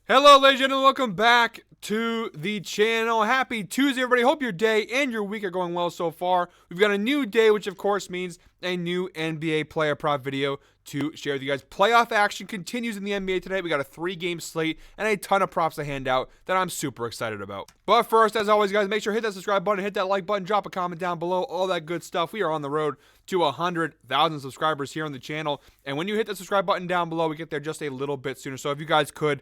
Hello, ladies and gentlemen. Welcome back to the channel. Happy Tuesday, everybody. Hope your day and your week are going well so far. We've got a new day, which of course means a new NBA player prop video to share with you guys. Playoff action continues in the NBA today. We got a 3-game slate and a ton of props to hand out that I'm super excited about. But first, as always, guys, make sure to hit that subscribe button, hit that like button, drop a comment down below, all that good stuff. We are on the road to 100,000 subscribers here on the channel. And when you hit the subscribe button down below, we get there just a little bit sooner. So if you guys could,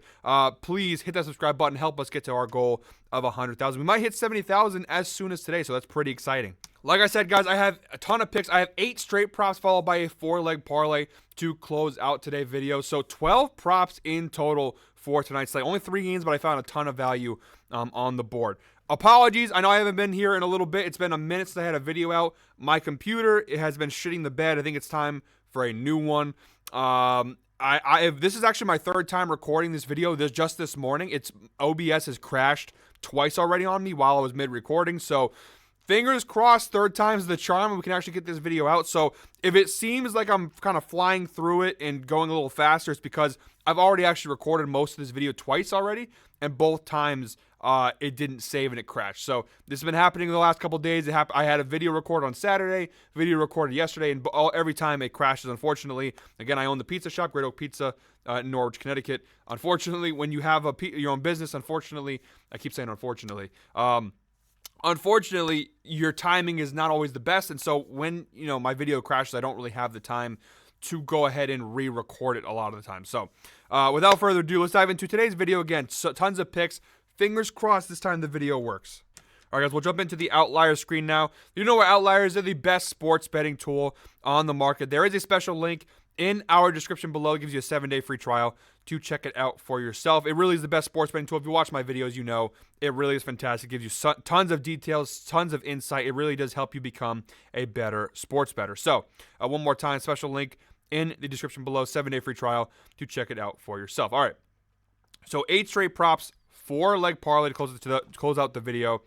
please hit that subscribe button, help us get to our goal of 100,000. We might hit 70,000 as soon as today, so that's pretty exciting. Like I said, guys, I have a ton of picks. I have 8 straight props followed by a 4-leg parlay to close out today's video. So 12 props in total for tonight's slate. Only 3 games, but I found a ton of value on the board. Apologies, I know I haven't been here in a little bit. It's been a minute since I had a video out. My computer, it has been shitting the bed. I think it's time for a new one. This is actually my 3rd time recording this video. Just this morning. OBS has crashed twice already on me while I was mid-recording, so fingers crossed, 3rd time's the charm, and we can actually get this video out. So if it seems like I'm kind of flying through it and going a little faster, it's because I've already actually recorded most of this video twice already, and both times it didn't save and it crashed. So this has been happening the last couple days. I had a video recorded on Saturday, video recorded yesterday, and every time it crashes, unfortunately. Again, I own the pizza shop, Great Oak Pizza in Norwich, Connecticut. Unfortunately, when you have your own business, unfortunately, I keep saying unfortunately, unfortunately, your timing is not always the best, and so when my video crashes, I don't really have the time to go ahead and re-record it a lot of the time. So, without further ado, let's dive into today's video. Again, tons of picks. Fingers crossed this time the video works. All right, guys, we'll jump into the Outliers screen now. You know what Outliers are the best sports betting tool on the market. There is a special link in our description below. It gives you a 7-day free trial to check it out for yourself. It really is the best sports betting tool. If you watch my videos, you know it really is fantastic. It gives you tons of details, tons of insight. It really does help you become a better sports bettor. So, one more time, special link in the description below, 7-day free trial to check it out for yourself. All right, so 8 straight props, 4-leg parlay to close out the video.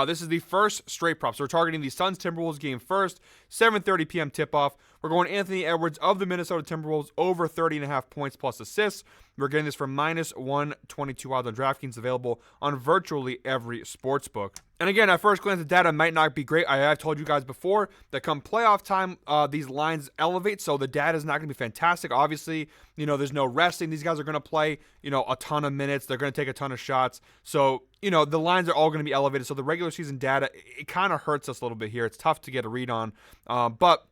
This is the first straight prop. So we're targeting the Suns-Timberwolves game first, 7:30 p.m. tip-off. We're going Anthony Edwards of the Minnesota Timberwolves over 30.5 points plus assists. We're getting this for -122 odds on DraftKings, available on virtually every sportsbook. And again, at first glance, the data might not be great. I have told you guys before that come playoff time, these lines elevate, so the data is not going to be fantastic. Obviously, there's no resting. These guys are going to play, a ton of minutes. They're going to take a ton of shots. So, the lines are all going to be elevated. So the regular season data, it kind of hurts us a little bit here. It's tough to get a read on, but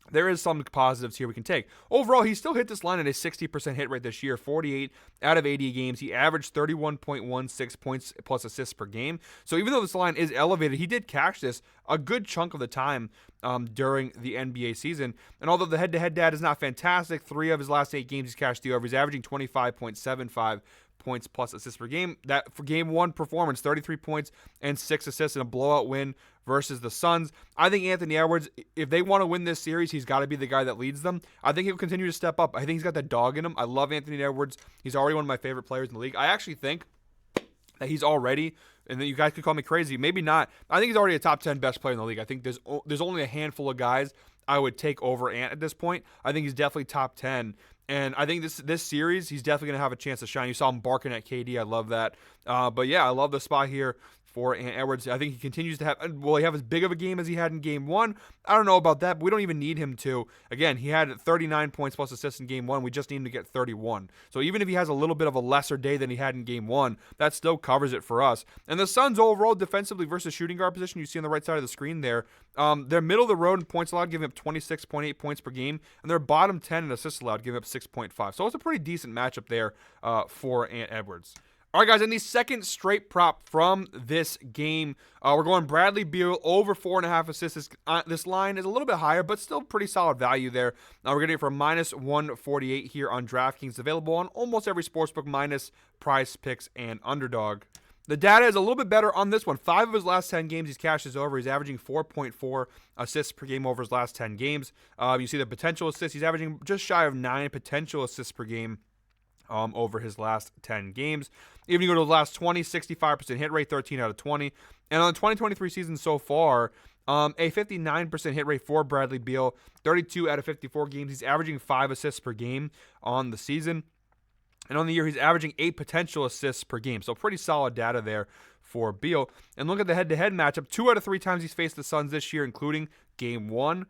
there is some positives here we can take. Overall, he still hit this line at a 60% hit rate this year, 48 out of 80 games. He averaged 31.16 points plus assists per game. So even though this line is elevated, he did cash this a good chunk of the time during the NBA season. And although the head-to-head data is not fantastic, 3 of his last 8 games he's cashed the over. He's averaging 25.75 points plus assists per game. That for game 1 performance, 33 points and 6 assists in a blowout win versus the Suns. I think Anthony Edwards, if they want to win this series, he's got to be the guy that leads them. I think he'll continue to step up. I think he's got that dog in him. I love Anthony Edwards. He's already one of my favorite players in the league. I actually think that he's already, and you guys could call me crazy, maybe not. I think he's already a top 10 best player in the league. I think there's only a handful of guys I would take over Ant at this point. I think he's definitely top 10. And I think this series, he's definitely going to have a chance to shine. You saw him barking at KD. I love that. But yeah, I love the spot here for Ant Edwards. I think he continues to have, will he have as big of a game as he had in game 1? I don't know about that, but we don't even need him to. Again, he had 39 points plus assists in game 1. We just need him to get 31. So even if he has a little bit of a lesser day than he had in game 1, that still covers it for us. And the Suns overall defensively versus shooting guard position, you see on the right side of the screen there, they're middle of the road in points allowed, giving up 26.8 points per game, and they're bottom 10 in assists allowed, giving up 6.5. So it's a pretty decent matchup there for Ant Edwards. All right, guys, in the second straight prop from this game, we're going Bradley Beal over 4.5 assists. This line is a little bit higher, but still pretty solid value there. We're getting it for -148 here on DraftKings, available on almost every sportsbook minus Prize Picks and Underdog. The data is a little bit better on this one. 5 of his last 10 games, he's cashed his over. He's averaging 4.4 assists per game over his last 10 games. You see the potential assists. He's averaging just shy of 9 potential assists per game over his last 10 games. Even you go to the last 20, 65% hit rate, 13 out of 20. And on the 2023 season so far, a 59% hit rate for Bradley Beal, 32 out of 54 games. He's averaging 5 assists per game on the season. And on the year, he's averaging 8 potential assists per game. So pretty solid data there for Beal. And look at the head-to-head matchup. 2 out of 3 times he's faced the Suns this year, including game 1.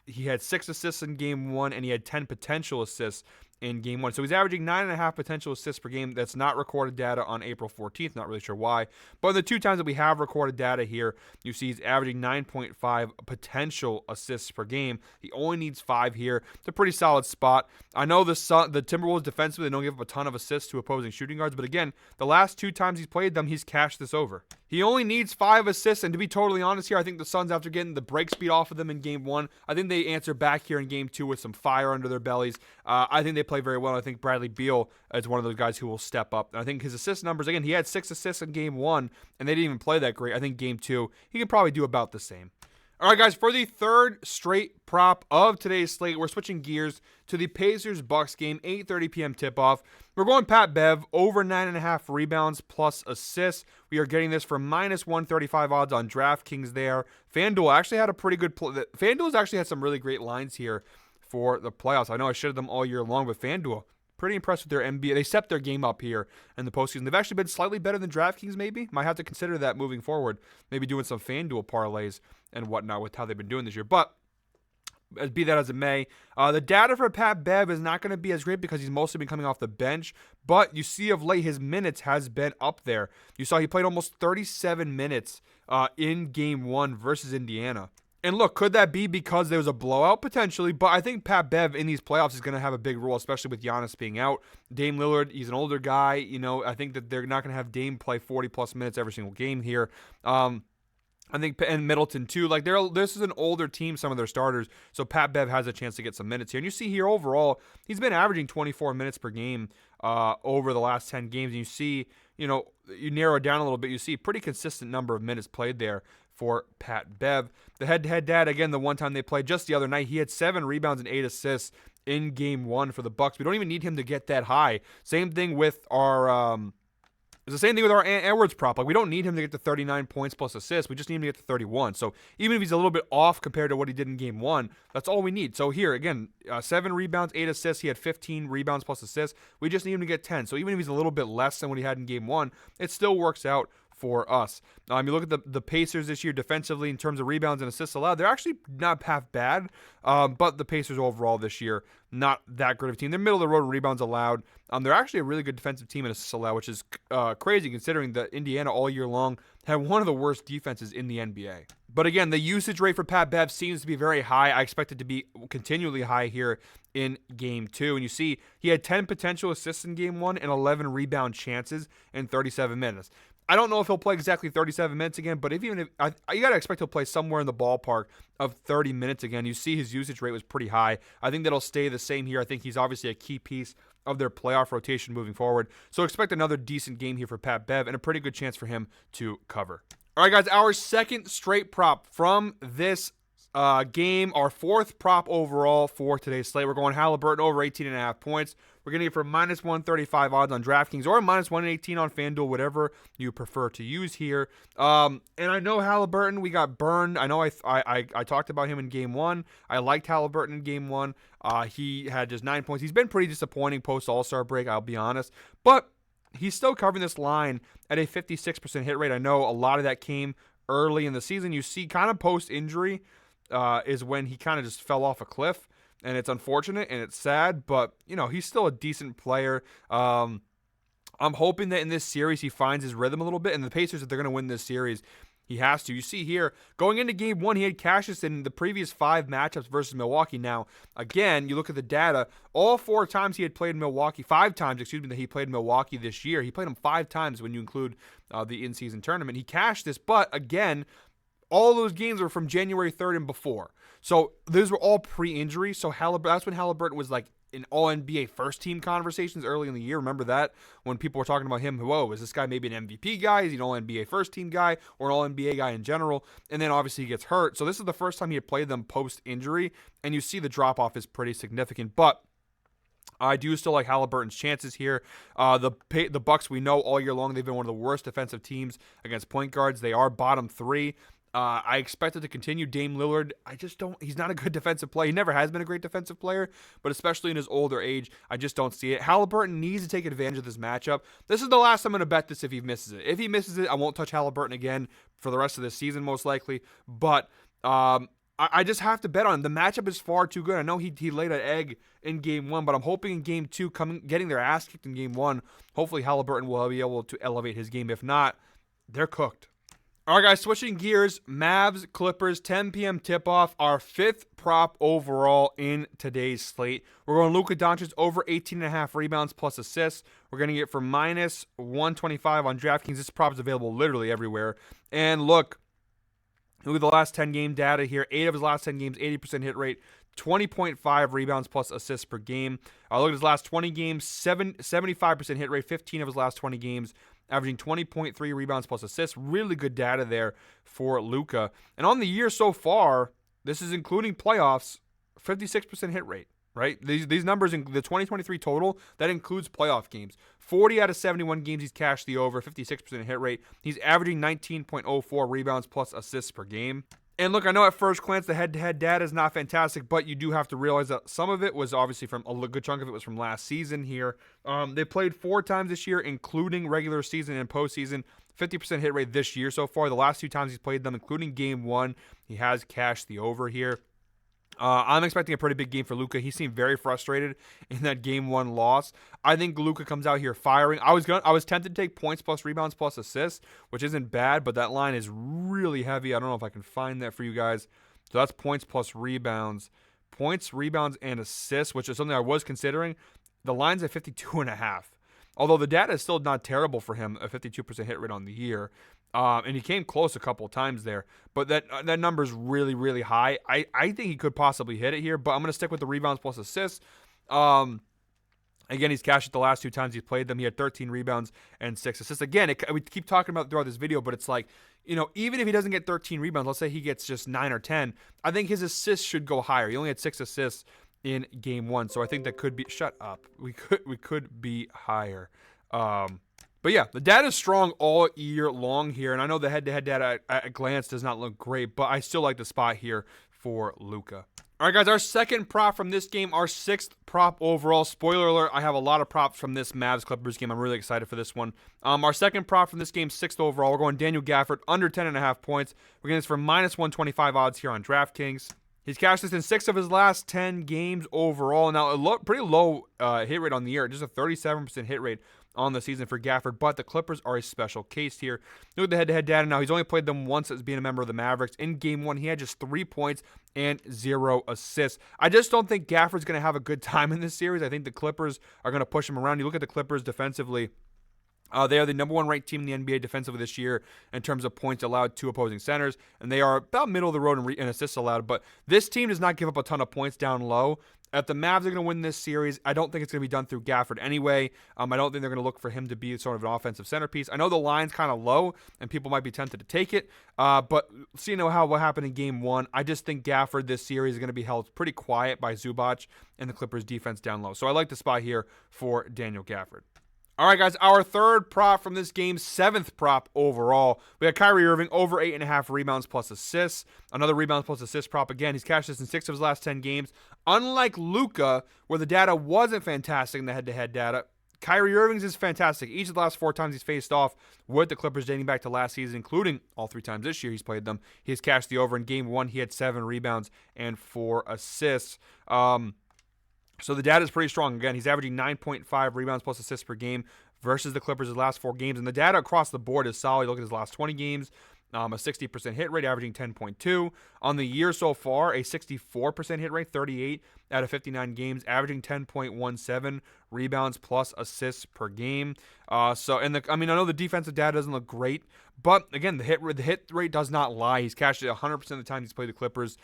He had 6 assists in game 1, and he had 10 potential assists in game 1. So he's averaging 9.5 potential assists per game. That's not recorded data on April 14th. Not really sure why. But in the 2 times that we have recorded data here, you see he's averaging 9.5 potential assists per game. He only needs 5 here. It's a pretty solid spot. I know the Timberwolves defensively, they don't give up a ton of assists to opposing shooting guards. But again, the last 2 times he's played them, he's cashed this over. He only needs 5 assists, and to be totally honest here, I think the Suns, after getting the break speed off of them in Game 1, I think they answer back here in Game 2 with some fire under their bellies. I think they play very well. I think Bradley Beal is one of those guys who will step up. And I think his assist numbers, again, he had 6 assists in Game 1, and they didn't even play that great. I think Game 2, he can probably do about the same. All right, guys, for the 3rd straight prop of today's slate, we're switching gears to the Pacers-Bucks game, 8:30 p.m. tip-off. We're going Pat Bev, over 9.5 rebounds plus assists. We are getting this for minus 135 odds on DraftKings there. FanDuel actually had a pretty good FanDuel's actually had some really great lines here for the playoffs. I know I shared them all year long, but FanDuel, pretty impressed with their NBA. They stepped their game up here in the postseason. They've actually been slightly better than DraftKings, maybe. Might have to consider that moving forward. Maybe doing some FanDuel parlays and whatnot with how they've been doing this year. But be that as it may, the data for Pat Bev is not going to be as great because he's mostly been coming off the bench. But you see of late, his minutes has been up there. You saw he played almost 37 minutes in Game 1 versus Indiana. And look, could that be because there was a blowout? Potentially, but I think Pat Bev in these playoffs is going to have a big role, especially with Giannis being out. Dame Lillard, he's an older guy. You know, I think that they're not going to have Dame play 40-plus minutes every single game here. I think, and Middleton too. Like, this is an older team, some of their starters, so Pat Bev has a chance to get some minutes here. And you see here overall, he's been averaging 24 minutes per game over the last 10 games. And you see, you know, you narrow it down a little bit, you see pretty consistent number of minutes played there for Pat Bev. The head-to-head data, again, the one time they played just the other night, he had 7 rebounds and 8 assists in Game 1 for the Bucks. We don't even need him to get that high. Same thing with our it's the same thing with our Edwards prop. Like, we don't need him to get to 39 points plus assists. We just need him to get to 31. So even if he's a little bit off compared to what he did in Game 1, that's all we need. So here, again, 7 rebounds, 8 assists. He had 15 rebounds plus assists. We just need him to get 10. So even if he's a little bit less than what he had in Game 1, it still works out for us. You look at the Pacers this year defensively in terms of rebounds and assists allowed. They're actually not half bad, but the Pacers overall this year, not that great of a team. They're middle of the road in rebounds allowed. They're actually a really good defensive team in assists allowed, which is crazy considering that Indiana all year long had one of the worst defenses in the NBA. But again, the usage rate for Pat Bev seems to be very high. I expect it to be continually high here in Game 2. And you see he had 10 potential assists in Game 1 and 11 rebound chances in 37 minutes. I don't know if he'll play exactly 37 minutes again, but you got to expect he'll play somewhere in the ballpark of 30 minutes again. You see his usage rate was pretty high. I think that'll stay the same here. I think he's obviously a key piece of their playoff rotation moving forward. So expect another decent game here for Pat Bev and a pretty good chance for him to cover. All right, guys, our second straight prop from this game, our 4th prop overall for today's slate. We're going Halliburton over 18.5 points. We're getting it for minus 135 odds on DraftKings or minus 118 on FanDuel, whatever you prefer to use here. And I know Halliburton, we got burned. I know I talked about him in Game 1. I liked Halliburton in Game 1. He had just 9 points. He's been pretty disappointing post All-Star break, I'll be honest. But he's still covering this line at a 56% hit rate. I know a lot of that came early in the season. You see kind of post-injury is when he kind of just fell off a cliff. And it's unfortunate and it's sad, but, you know, he's still a decent player. I'm hoping that in this series he finds his rhythm a little bit. And the Pacers, if they're going to win this series, he has to. You see here, going into Game 1, he had Cassius in the previous 5 matchups versus Milwaukee. Now, again, you look at the data, all 4 times he had played Milwaukee, 5 times, that he played Milwaukee this year. He played him 5 times when you include the in-season tournament. He cashed this, but again, all those games were from January 3rd and before. So those were all pre-injury. So that's when Halliburton was like in All-NBA first-team conversations early in the year. Remember that? When people were talking about him, whoa, is this guy maybe an MVP guy? Is he an All-NBA first-team guy or an All-NBA guy in general? And then obviously he gets hurt. So this is the first time he had played them post-injury. And you see the drop-off is pretty significant. But I do still like Halliburton's chances here. The Bucks, we know all year long they've been one of the worst defensive teams against point guards. They are bottom 3. I expect it to continue. Dame Lillard, I just don't. He's not a good defensive player. He never has been a great defensive player, but especially in his older age, I just don't see it. Halliburton needs to take advantage of this matchup. This is the last I'm going to bet this if he misses it. If he misses it, I won't touch Halliburton again for the rest of the season, most likely. But I just have to bet on him. The matchup is far too good. I know he laid an egg in game 1, but I'm hoping in game 2, getting their ass kicked in game 1, hopefully Halliburton will be able to elevate his game. If not, they're cooked. All right, guys, switching gears. Mavs, Clippers, 10 p.m. tip-off. Our 5th prop overall in today's slate. We're going Luka Doncic over 18.5 rebounds plus assists. We're going to get for minus 125 on DraftKings. This prop is available literally everywhere. And look at the last 10 game data here. 8 of his last 10 games, 80% hit rate, 20.5 rebounds plus assists per game. Look at his last 20 games, 75% hit rate, 15 of his last 20 games, averaging 20.3 rebounds plus assists. Really good data there for Luka. And on the year so far, this is including playoffs, 56% hit rate, right? These numbers in the 2023 total, that includes playoff games. 40 out of 71 games he's cashed the over, 56% hit rate. He's averaging 19.04 rebounds plus assists per game. And look, I know at first glance the head-to-head data is not fantastic, but you do have to realize that some of it was obviously from a good chunk of it was from last season here. They played 4 times this year, including regular season and postseason. 50% hit rate this year so far. The last 2 times he's played them, including game 1, he has cashed the over here. I'm expecting a pretty big game for Luka. He seemed very frustrated in that game 1 loss. I think Luka comes out here firing. I was tempted to take points plus rebounds plus assists, which isn't bad, but that line is really heavy. I don't know if I can find that for you guys. So that's points plus rebounds. Points, rebounds, and assists, which is something I was considering. The line's at 52.5. Although the data is still not terrible for him, a 52% hit rate on the year. And he came close a couple of times there. But that number is really, really high. I think he could possibly hit it here, but I'm going to stick with the rebounds plus assists. Again, he's cashed it the last 2 times he's played them. He had 13 rebounds and 6 assists. Again, we keep talking about throughout this video, but it's like, even if he doesn't get 13 rebounds, let's say he gets just 9 or 10, I think his assists should go higher. He only had 6 assists in game 1, so I think that could be. Shut up. We could be higher. But yeah, the data is strong all year long here, and I know the head-to-head data at a glance does not look great, but I still like the spot here for Luka. All right, guys, our second prop from this game, our 6th prop overall. Spoiler alert, I have a lot of props from this Mavs-Clippers game. I'm really excited for this one. Our second prop from this game, 6th overall. We're going Daniel Gafford, under 10.5 points. We're getting this for minus 125 odds here on DraftKings. He's cashed this in 6 of his last 10 games overall. Now, pretty low hit rate on the year, just a 37% hit rate on the season for Gafford, but the Clippers are a special case here. Look at the head-to-head data now. He's only played them once as being a member of the Mavericks. In game 1, he had just 3 points and 0 assists. I just don't think Gafford's going to have a good time in this series. I think the Clippers are going to push him around. You look at the Clippers defensively. They are the number 1 ranked team in the NBA defensively this year in terms of points allowed to opposing centers, and they are about middle of the road in assists allowed. But this team does not give up a ton of points down low. If the Mavs are going to win this series, I don't think it's going to be done through Gafford anyway. I don't think they're going to look for him to be sort of an offensive centerpiece. I know the line's kind of low, and people might be tempted to take it. But seeing what happened in game 1, I just think Gafford this series is going to be held pretty quiet by Zubac and the Clippers defense down low. So I like the spot here for Daniel Gafford. All right, guys, our third prop from this game, 7th prop overall. We got Kyrie Irving over 8.5 rebounds plus assists. Another rebounds plus assist prop. Again, he's cashed this in 6 of his last 10 games. Unlike Luka, where the data wasn't fantastic in the head-to-head data, Kyrie Irving's is fantastic. Each of the last 4 times he's faced off with the Clippers dating back to last season, including all 3 times this year he's played them, he has cashed the over. In game 1, he had 7 rebounds and 4 assists. So the data is pretty strong. Again, he's averaging 9.5 rebounds plus assists per game versus the Clippers' last 4 games. And the data across the board is solid. Look at his last 20 games. A 60% hit rate, averaging 10.2. On the year so far, a 64% hit rate, 38 out of 59 games, averaging 10.17 rebounds plus assists per game. I know the defensive data doesn't look great, but again, the hit rate does not lie. He's cashed it 100% of the time he's played the Clippers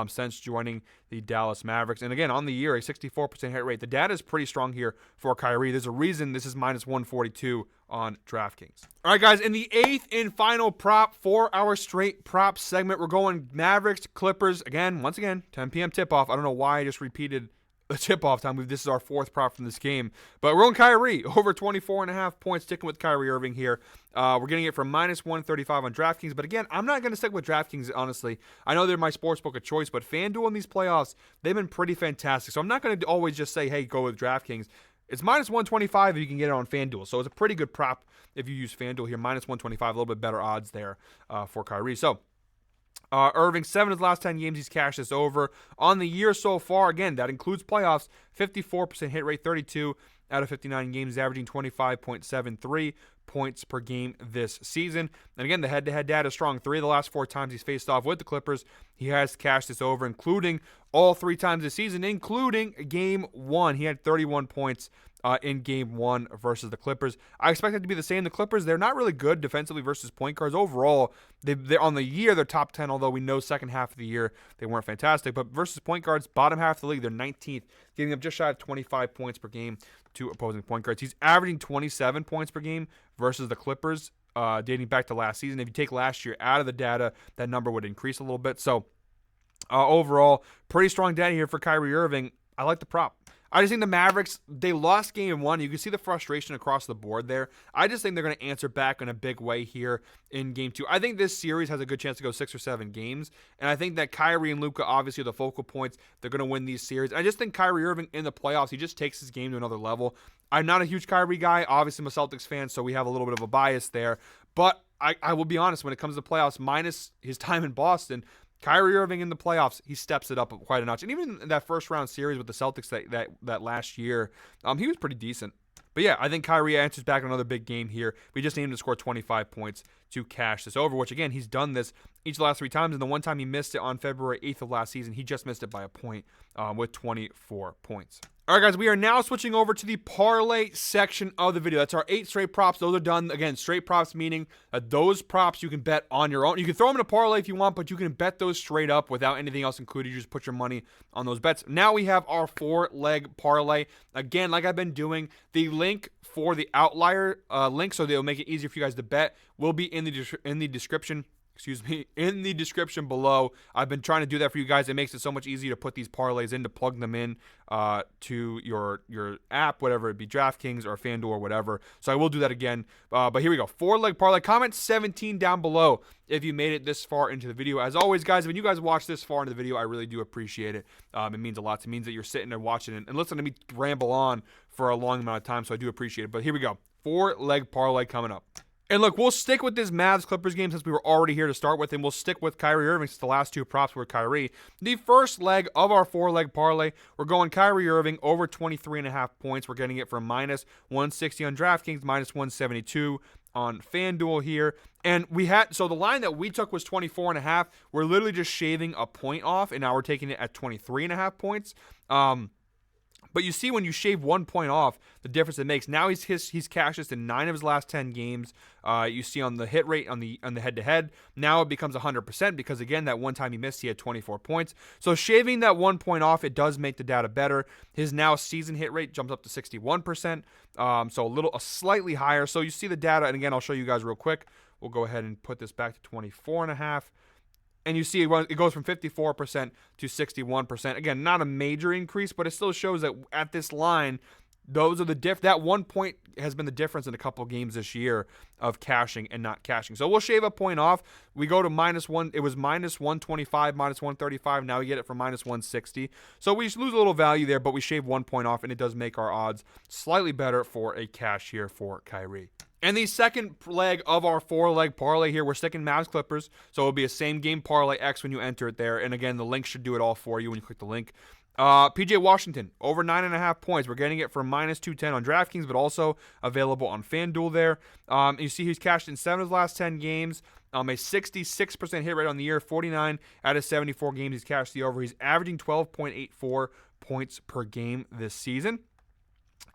since joining the Dallas Mavericks. And again, on the year, a 64% hit rate. The data is pretty strong here for Kyrie. There's a reason this is minus 142 on DraftKings. All right, guys, in the 8th and final prop for our straight prop segment, we're going Mavericks, Clippers. Once again, 10 p.m. tip-off. I don't know why I just repeated a tip-off time. This is our fourth prop from this game. But we're on Kyrie, over 24.5 points, sticking with Kyrie Irving here. We're getting it from -135 on DraftKings. But again, I'm not going to stick with DraftKings, honestly. I know they're my sportsbook of choice, but FanDuel in these playoffs, they've been pretty fantastic. So I'm not going to always just say, hey, go with DraftKings. It's -125 if you can get it on FanDuel. So it's a pretty good prop if you use FanDuel here. -125, a little bit better odds there for Kyrie. So Irving, 7 of his last 10 games, he's cashed this over. On the year so far, again, that includes playoffs, 54% hit rate, 32 out of 59 games, he's averaging 25.73 points per game this season. And again, the head-to-head data is strong. 3 of the last 4 times he's faced off with the Clippers, he has cashed this over, including all 3 times this season, including Game 1. He had 31 points in Game 1 versus the Clippers. I expect it to be the same. The Clippers, they're not really good defensively versus point guards. Overall, they're on the year, they're top 10, although we know second half of the year they weren't fantastic. But versus point guards, bottom half of the league, they're 19th, giving up just shy of 25 points per game to opposing point guards. He's averaging 27 points per game versus the Clippers dating back to last season. If you take last year out of the data, that number would increase a little bit. So overall, pretty strong data here for Kyrie Irving. I like the prop. I just think the Mavericks, they lost Game 1. You can see the frustration across the board there. I just think they're going to answer back in a big way here in Game 2. I think this series has a good chance to go 6 or 7 games, and I think that Kyrie and Luka obviously are the focal points. They're going to win these series. I just think Kyrie Irving in the playoffs, he just takes his game to another level. I'm not a huge Kyrie guy. Obviously, I'm a Celtics fan, so we have a little bit of a bias there. But I will be honest, when it comes to playoffs, minus his time in Boston, Kyrie Irving in the playoffs, he steps it up quite a notch. And even in that first round series with the Celtics that last year, he was pretty decent. But yeah, I think Kyrie answers back another big game here. We just need him to score 25 points to cash this over, which again, he's done this each of the last 3 times. And the one time he missed it on February 8th of last season, he just missed it by a point with 24 points. All right, guys, we are now switching over to the parlay section of the video. That's our 8 straight props. Those are done. Again, straight props meaning that those props you can bet on your own. You can throw them in a parlay if you want, but you can bet those straight up without anything else included. You just put your money on those bets. Now we have our 4-leg parlay. Again, like I've been doing, the link for the outlier link, so they'll make it easier for you guys to bet, will be in the description. In the description below. I've been trying to do that for you guys. It makes it so much easier to put these parlays in, to plug them in to your app, whatever it be, DraftKings or FanDuel or whatever. So I will do that again. But here we go. 4-leg parlay. Comment 17 down below if you made it this far into the video. As always, guys, when you guys watch this far into the video, I really do appreciate it. It means a lot. It means that you're sitting there watching it and listening to me ramble on for a long amount of time, so I do appreciate it. But here we go. 4-leg parlay coming up. And look, we'll stick with this Mavs-Clippers game since we were already here to start with, and we'll stick with Kyrie Irving since the last 2 props were Kyrie. The first leg of our 4-leg parlay, we're going Kyrie Irving over 23.5 points. We're getting it from -160 on DraftKings, -172 on FanDuel here. And so the line that we took was 24.5. We're literally just shaving a point off, and now we're taking it at 23.5 points. But you see when you shave 1 point off, the difference it makes. Now he's cashed this in 9 of his last 10 games. You see on the hit rate on the head-to-head. Now it becomes 100% because, again, that one time he missed, he had 24 points. So shaving that 1 point off, it does make the data better. His now season hit rate jumps up to 61%. So a slightly higher. So you see the data, and again, I'll show you guys real quick. We'll go ahead and put this back to 24.5. And you see it goes from 54% to 61%. Again, not a major increase, but it still shows that at this line, those are that 1 point has been the difference in a couple of games this year of cashing and not cashing. So we'll shave a point off. We go to -1. It was -125, -135. Now we get it for -160. So we lose a little value there, but we shave 1 point off, and it does make our odds slightly better for a cash here for Kyrie. And the second leg of our 4-leg parlay here, we're sticking Mavs Clippers. So it'll be a same game parlay X when you enter it there. And again, the link should do it all for you when you click the link. PJ Washington, over 9.5 points. We're getting it for -210 on DraftKings, but also available on FanDuel there. You see he's cashed in 7 of his last 10 games. A 66% hit rate on the year, 49 out of 74 games he's cashed the over. He's averaging 12.84 points per game this season.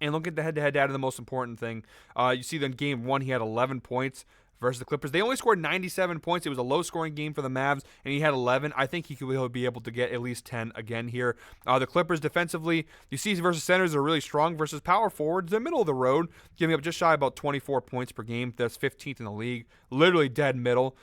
And look at the head-to-head data, the most important thing. You see that in Game 1, he had 11 points versus the Clippers. They only scored 97 points. It was a low-scoring game for the Mavs, and he had 11. I think he'll be able to get at least 10 again here. The Clippers defensively, you see versus centers are really strong. Versus power forwards, they're middle of the road, giving up just shy about 24 points per game. That's 15th in the league. Literally dead middle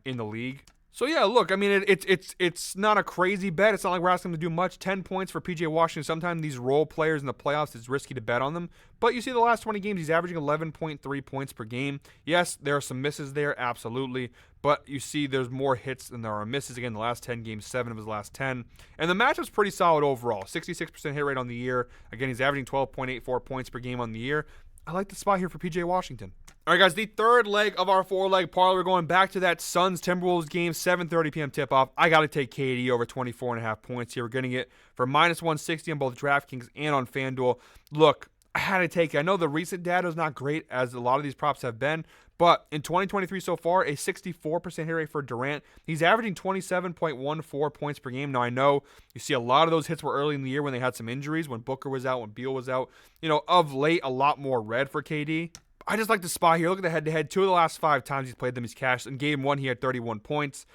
in the league. So yeah, look, I mean, it's not a crazy bet. It's not like we're asking him to do much. 10 points for PJ Washington. Sometimes these role players in the playoffs, it's risky to bet on them. But you see the last 20 games, he's averaging 11.3 points per game. Yes, there are some misses there, absolutely. But you see there's more hits than there are misses. Again, the last 10 games, 7 of his last 10. And the matchup's pretty solid overall. 66% hit rate on the year. Again, he's averaging 12.84 points per game on the year. I like the spot here for PJ Washington. All right, guys, the third leg of our four-leg parlay. We're going back to that Suns-Timberwolves game, 7:30 p.m. tip-off. I got to take KD over 24.5 points here. We're getting it for -160 on both DraftKings and on FanDuel. Look, I had to take it. I know the recent data is not great, as a lot of these props have been, but in 2023 so far, a 64% hit rate for Durant. He's averaging 27.14 points per game. Now, I know you see a lot of those hits were early in the year when they had some injuries, when Booker was out, when Beal was out. You know, of late, a lot more red for KD. I just like the spot here. Look at the head-to-head. 2 of the last 5 times he's played them, he's cashed. In game 1, he had 31 points.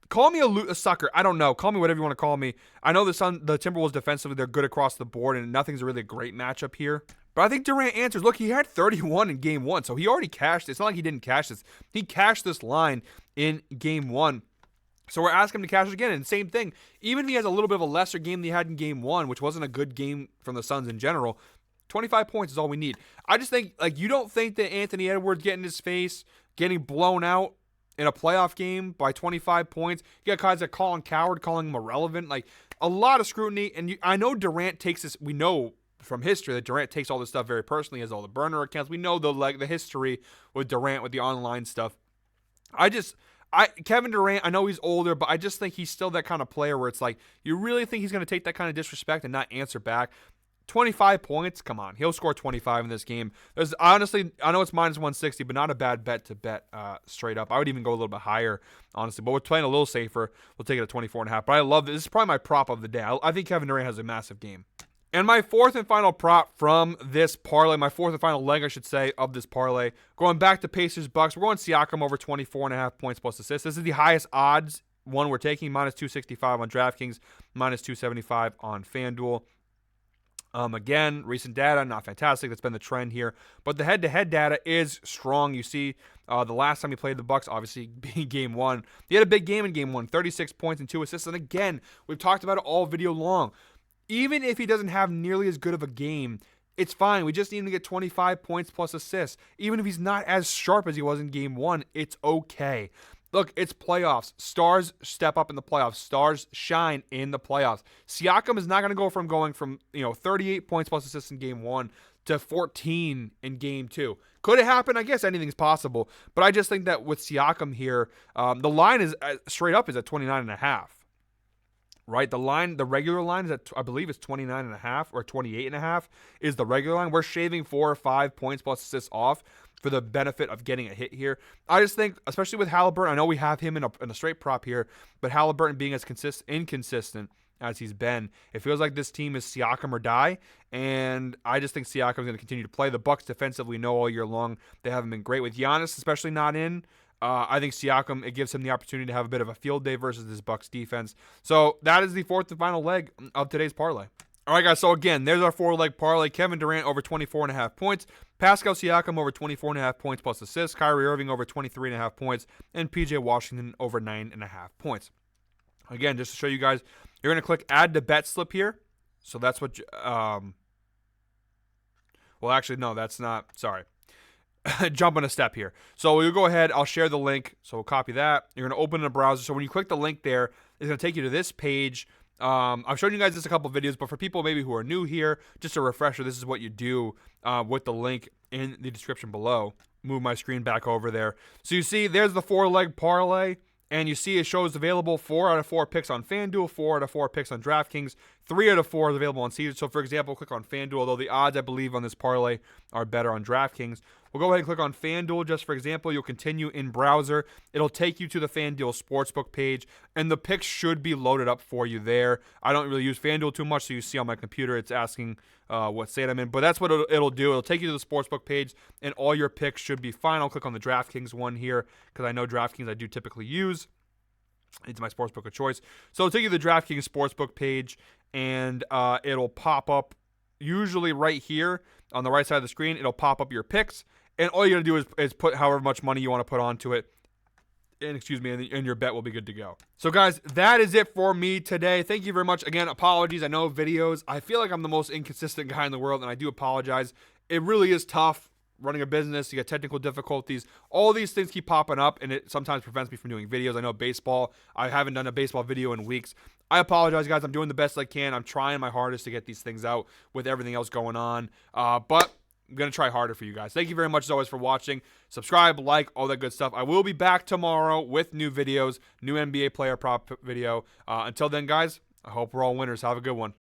Call me a sucker. I don't know. Call me whatever you want to call me. I know the Timberwolves defensively, they're good across the board, and nothing's really a great matchup here. But I think Durant answers. Look, he had 31 in game 1, so he already cashed it. It's not like he didn't cash this. He cashed this line in game 1. So we're asking him to cash it again. And same thing. Even if he has a little bit of a lesser game than he had in game 1, which wasn't a good game from the Suns in general, 25 points is all we need. I just think, like, you don't think that Anthony Edwards getting his face, getting blown out in a playoff game by 25 points. You got guys like Colin Coward calling him irrelevant. Like, a lot of scrutiny. And I know Durant takes this. We know from history that Durant takes all this stuff very personally, has all the burner accounts. We know the history with Durant with the online stuff. Kevin Durant, I know he's older, but I just think he's still that kind of player where it's like, you really think he's going to take that kind of disrespect and not answer back? 25 points, come on. He'll score 25 in this game. Honestly, I know it's -160, but not a bad bet to bet straight up. I would even go a little bit higher, honestly. But we're playing a little safer. We'll take it at 24.5. But I love this. This is probably my prop of the day. I think Kevin Durant has a massive game. And my fourth and final prop from this parlay, my fourth and final leg, I should say, of this parlay, going back to Pacers-Bucks, we're going Siakam over 24.5 points plus assists. This is the highest odds one we're taking, -265 on DraftKings, -275 on FanDuel. Again, recent data, not fantastic. That's been the trend here. But the head-to-head data is strong. You see, the last time he played the Bucks, obviously being game 1, he had a big game in game 1, 36 points and 2 assists. And again, we've talked about it all video long. Even if he doesn't have nearly as good of a game, it's fine. We just need him to get 25 points plus assists. Even if he's not as sharp as he was in game 1, it's okay. Look, it's playoffs. Stars step up in the playoffs. Stars shine in the playoffs. Siakam is not going to go from 38 points plus assists in game 1 to 14 in game 2. Could it happen? I guess anything's possible. But I just think that with Siakam here, the line is straight up is at 29.5. Right? The regular line is at, I believe it's 29.5 or 28.5 is the regular line. We're shaving 4 or 5 points plus assists off for the benefit of getting a hit here. I just think, especially with Halliburton, I know we have him in a straight prop here, but Halliburton being as inconsistent as he's been, it feels like this team is Siakam or die, and I just think Siakam's going to continue to play. The Bucks defensively know all year long they haven't been great. With Giannis especially not in, I think Siakam, it gives him the opportunity to have a bit of a field day versus this Bucks defense. So that is the fourth and final leg of today's parlay. All right, guys, so again, there's our 4-leg parlay. Kevin Durant over 24.5 points. Pascal Siakam over 24.5 points plus assists. Kyrie Irving over 23.5 points. And PJ Washington over 9.5 points. Again, just to show you guys, you're going to click add to bet slip here. So that's what, well, actually, no, that's not, sorry. Jumping a step here. So we'll go ahead, I'll share the link. So we'll copy that. You're going to open in a browser. So when you click the link there, it's going to take you to this page. I've shown you guys this a couple of videos, but for people maybe who are new here, just a refresher, this is what you do with the link in the description below. Move my screen back over there. So you see there's the 4-leg parlay, and you see it shows available 4 out of 4 picks on FanDuel, 4 out of 4 picks on DraftKings, 3 out of 4 is available on Caesars. So for example, click on FanDuel, although the odds I believe on this parlay are better on DraftKings. We'll go ahead and click on FanDuel just for example. You'll continue in browser. It'll take you to the FanDuel Sportsbook page, and the picks should be loaded up for you there. I don't really use FanDuel too much, so you see on my computer it's asking what state I'm in. But that's what it'll do. It'll take you to the Sportsbook page, and all your picks should be fine. I'll click on the DraftKings one here because I know DraftKings I do typically use. It's my sportsbook of choice. So it'll take you to the DraftKings Sportsbook page, and it'll pop up usually right here on the right side of the screen. It'll pop up your picks. And all you got to do is put however much money you want to put onto it. and your bet will be good to go. So guys, that is it for me today. Thank you very much. Again, apologies. I know videos, I feel like I'm the most inconsistent guy in the world, and I do apologize. It really is tough running a business. You get technical difficulties. All these things keep popping up, and it sometimes prevents me from doing videos. I know baseball, I haven't done a baseball video in weeks. I apologize, guys. I'm doing the best I can. I'm trying my hardest to get these things out with everything else going on. But I'm going to try harder for you guys. Thank you very much, as always, for watching. Subscribe, like, all that good stuff. I will be back tomorrow with new videos, new NBA player prop video. Until then, guys, I hope we're all winners. Have a good one.